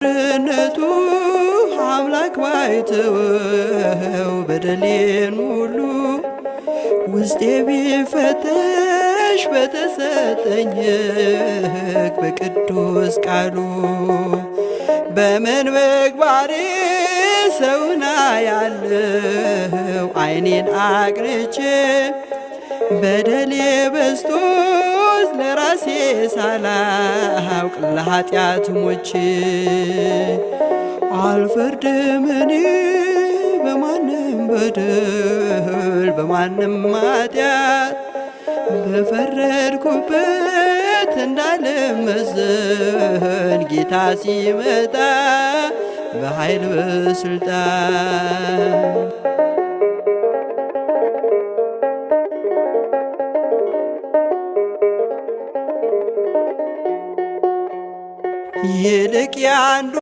ቸርነቱ አምላክ ባይተወው በደሌን ሁሉ ውስጤ ቢፈተሽ በተሰጠኝ ሕግ በቅዱስ ቃሉ በምን ምግባሬ ሰውና ያለው ዓይኔን አቅንቼ በደሌ በዝቶ ለራሴ ሳላውቅ ለኃጢአት ሞቼ አልፈርድም እኔ በማንም በደል በማንም ኃጢአት በፈረድኩበት እንዳልመዘን ጌታ ሲመጣ በኃይል በስልጣን ይልቅ ያንዱ